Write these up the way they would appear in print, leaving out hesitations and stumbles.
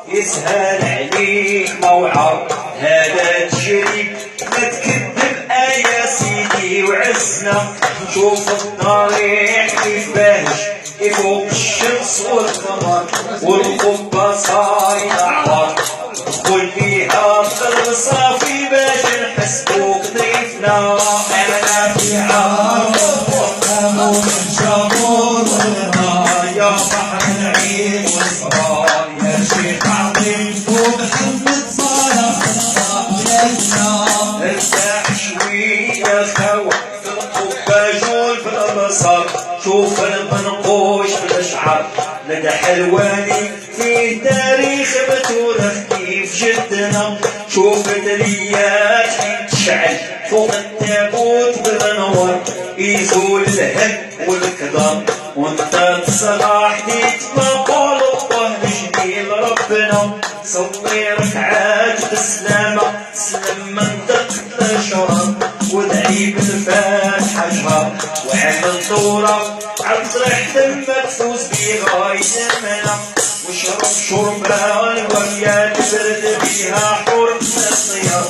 يسهل عليك موعظ هذا تجري ما تكذب يا سيدي وعزنا. شوف الطريق كيف باهش يفوق الشمس والقمر والقبة صايدة عبر قول فيها قلب صافي باش نحسبوك ضيفنا. انا في عام وقامون الجمهور يا بحر العين والصبار يا شيخ عظيم ومحمد صالح صاحبنا. ارتاح شوية خوا في القبة جول في البصر شوف المنقوش بالاشعار لدى حلواني فيه تاريخ بتورخ كيف جدنا. شوف الريات حين تشعل فوق التابوت بالانوار يزول الهم والكدر وانت الصلاح تتبقى الله جميل ربنا. صلي ركعات بالسلامة تسلم منطقة الشراب وادعي بالفاتحة جهر وعمل دورة عطرح دمك فوز بيها يسمنا. واشرب شربان ويا تبرد بيها حرم الصيام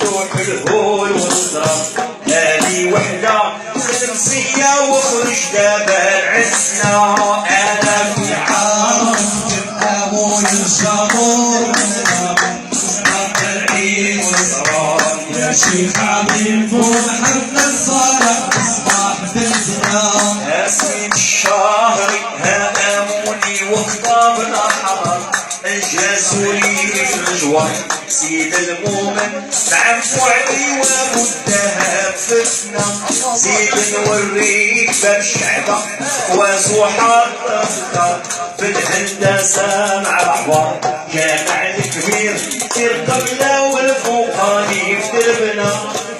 لوح الهول والضرب هذه وحدة سلمسية وخرج دابا العسنا. انا في عام ابوي الجمهور العين والصرام يا شيخ عظيم ومحمد صالح صباح بنتنا. اسمي الشهر هاموني وخطابنا حضر الجاسولي في الجوار سيد المؤمن نعم وعلي وابو الذهب فتنا. سيد نوريك باب الشعبة وسحار الافكار في الهندسة مع الاحوار جامع الكبير سير قبله والفوقاني في دربنا.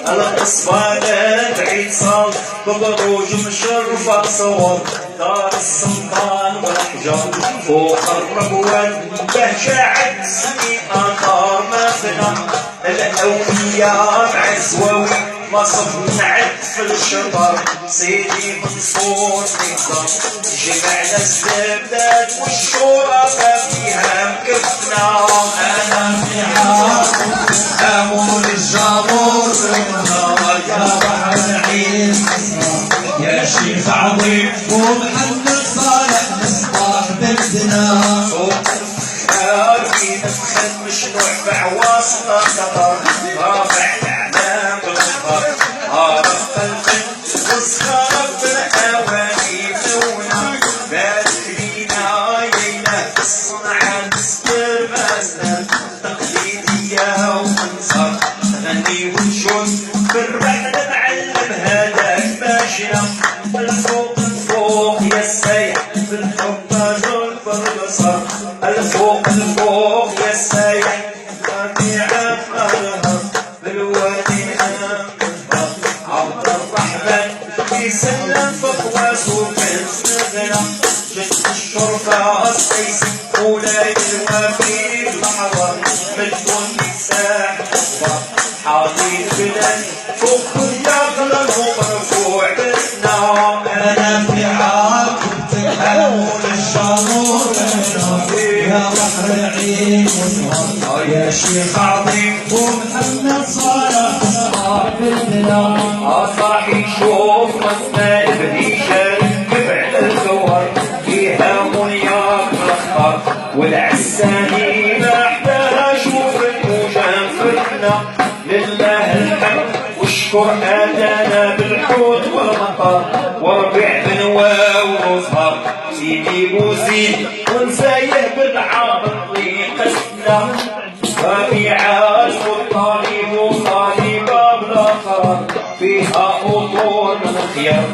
القصبانات عيد صال ببروج مشرفة صور دار السلطان والاحجار فوق الربوان بهجة عد سنين اثار ما فنى. الاولياء مع الزواوي مصف نعد في الشطر سيدي منصور نقدر جمعنا الزبدات والشرفاء فيها مكفنا. انا في عام امون الجمهور يا بحر العين يا شيخ عظيم ومحمد صالح مصباح بلدنا. فوق الفخار في نفخ مشروع بعواصل خطر رافع الاعلام بالخطر عرف الفن والصخر بالاواني منونا. بارك لينا يينا الصنعة نستر مازنا تقليدية ومنصر غني ونشوف بالرحلة نعلم هذاك ماشينا. الفوق الفوق يا السيح بالحب زول بالبصر الفوق الفوق يا السيح ربيعة مالها بالوادي عبد الرحمن يسلم فقواس وكان سنغنا. جد الشرطة السيس مولاي الوفي المحضر مجنون ساح حاضر بلاد فوق اليقظة المرفوع بنا. انا في عاقبة امون الجمهور يا بحر العين والصهر يا شيخ عظيم ومحمد صالح صباح بلدنا. صاحي شوف مصنع بهيشة يفعل الكور فيها منياك الاخضر والعساني بحدها شوف الموجان فتنا. لله الحمد واشكر هدانا بالحوت والمطر وربيع بن واو وصهر سيدي بوزيد ونسايه بالعابط قسنا. ربيعات والطالب وطالبة بالاخر فيها اطول من الخيار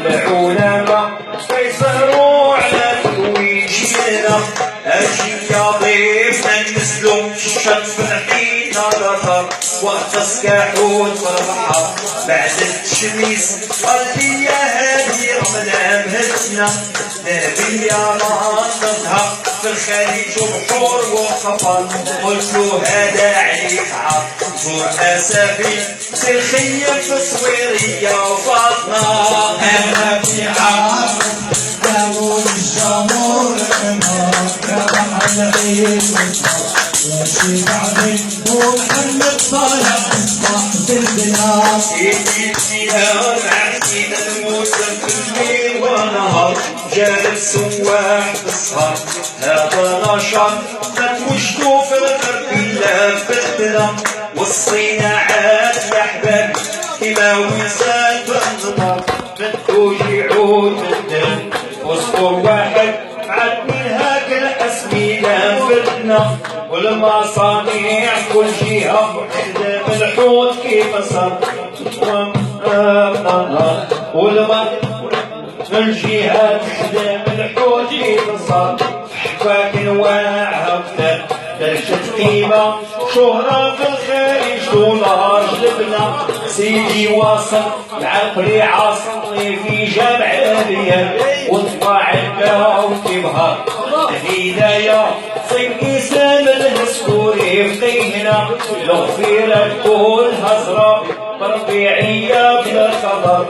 العلماء فيسهروا على ترويجنا. اجي يا ضيفنا نسلو الشط في الحين الاثر وقت السكاحون في البحر بعد التشميس قال لي يا هادي رملة مهتنا نبي ما تظهر في الخليج وبحور وقفر قلت له هذا عليك عار زور اسافي في الخيم في الصويرية وفاطمة انا في عار داوود الجمهور ربح العيد وشي بعدين ومحمد صالح صاحب البلاد سيدي الجهاد عارفين الموسم في الليل ونهار جاب السواح بالسهر هذا نشاط ما توجدوا في الغرب الا بالبلا والصناعات يا حبابي كيما وزاد النظر بدو يعود الدم وسطور واحد عاد من هاك الاسمينة فتنا والمصانيع كل جهة وحدة بالحوت كيف صار والجهات وحدة بالحوت كيف صار حكاك نواعها وكتاب درجة قيمة شهرة في الخارج دولار جلبنا سيدي واصل العقلي عاصلني في جامع الريال وطلع عنا وتبهر الهداية صيني سام الهسكوري في قيهنا الغفيرة تكون هزرة بربيعية بلا خبر